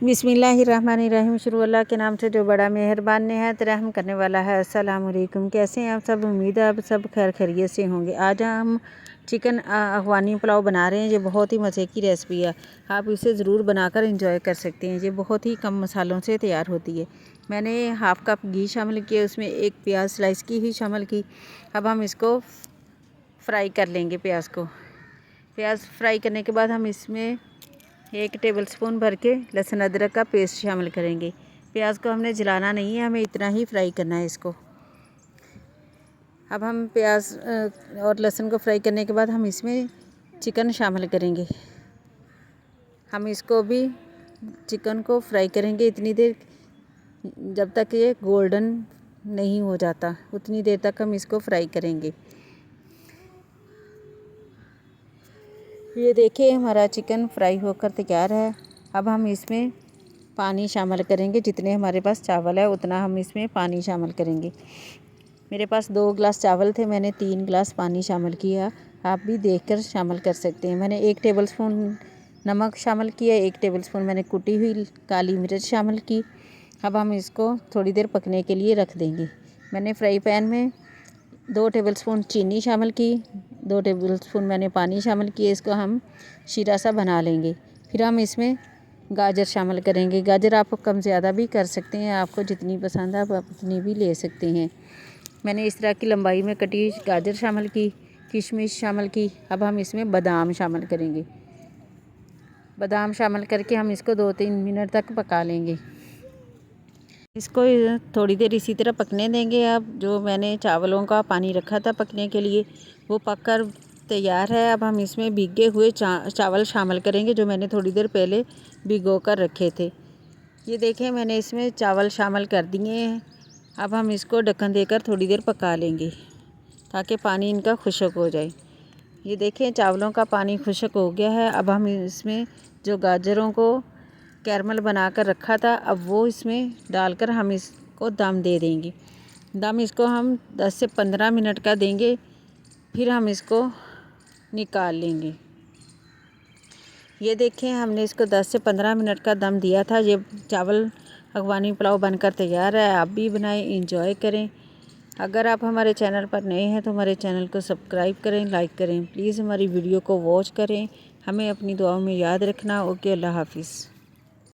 बिस्मिल्लाहिर्रहमानिर्रहीम। शुरू अल्लाह के नाम से जो बड़ा मेहरबान नहायत रहम करने वाला है। अस्सलाम वालेकुम। कैसे हैं आप सब? उम्मीद है आप सब खैर खैरियत से होंगे। आज हम चिकन अफ़गानी पुलाव बना रहे हैं। ये बहुत ही मज़े की रेसिपी है। आप इसे ज़रूर बनाकर इंजॉय कर सकते हैं। ये बहुत ही कम मसालों से तैयार होती है। मैंने हाफ़ कप घी शामिल किया, उसमें एक प्याज स्लाइस की ही शामिल की। अब हम इसको फ्राई कर लेंगे। प्याज फ्राई करने के बाद हम इसमें 1 टेबलस्पून भर के लहसुन अदरक का पेस्ट शामिल करेंगे। प्याज को हमने जलाना नहीं है, हमें इतना ही फ्राई करना है इसको। अब हम प्याज और लहसुन को फ्राई करने के बाद हम इसमें चिकन शामिल करेंगे। हम इसको भी चिकन को फ्राई करेंगे इतनी देर जब तक ये गोल्डन नहीं हो जाता, उतनी देर तक हम इसको फ्राई करेंगे। ये देखिए हमारा चिकन फ्राई होकर तैयार है। अब हम इसमें पानी शामिल करेंगे। जितने हमारे पास चावल है उतना हम इसमें पानी शामिल करेंगे। मेरे पास 2 गिलास चावल थे, मैंने 3 गिलास पानी शामिल किया। आप भी देखकर शामिल कर सकते हैं। मैंने 1 टेबलस्पून नमक शामिल किया, 1 टेबलस्पून मैंने कुटी हुई काली मिर्च शामिल की। अब हम इसको थोड़ी देर पकने के लिए रख देंगे। मैंने फ्राई पैन में 2 टेबलस्पून चीनी शामिल की, 2 टेबलस्पून मैंने पानी शामिल किए। इसको हम शीरा सा बना लेंगे। फिर हम इसमें गाजर शामिल करेंगे। गाजर आप कम ज़्यादा भी कर सकते हैं, आपको जितनी पसंद है आप उतनी भी ले सकते हैं। मैंने इस तरह की लंबाई में कटी गाजर शामिल की, किशमिश शामिल की। अब हम इसमें बादाम शामिल करेंगे। बादाम शामिल करके हम इसको 2-3 मिनट तक पका लेंगे। इसको थोड़ी देर इसी तरह पकने देंगे। अब जो मैंने चावलों का पानी रखा था पकने के लिए वो पककर तैयार है। अब हम इसमें भीगे हुए चावल शामिल करेंगे जो मैंने थोड़ी देर पहले भिगो कर रखे थे। ये देखें मैंने इसमें चावल शामिल कर दिए हैं। अब हम इसको ढक्कन देकर थोड़ी देर पका लेंगे ताकि पानी इनका खुश्क हो जाए। ये देखें चावलों का पानी खुश्क हो गया है। अब हम इसमें जो गाजरों को कैरमल बनाकर रखा था अब वो इसमें डालकर हम इसको दम दे देंगे। दम इसको हम 10 से 15 मिनट का देंगे, फिर हम इसको निकाल लेंगे। ये देखें हमने इसको 10 से 15 मिनट का दम दिया था। ये चावल अफ़गानी पुलाव बनकर तैयार है। आप भी बनाएं, इंजॉय करें। अगर आप हमारे चैनल पर नए हैं तो हमारे चैनल को सब्सक्राइब करें, लाइक करें। प्लीज़ हमारी वीडियो को वॉच करें। हमें अपनी दुआओं में याद रखना। ओके, अल्लाह हाफ़िज़।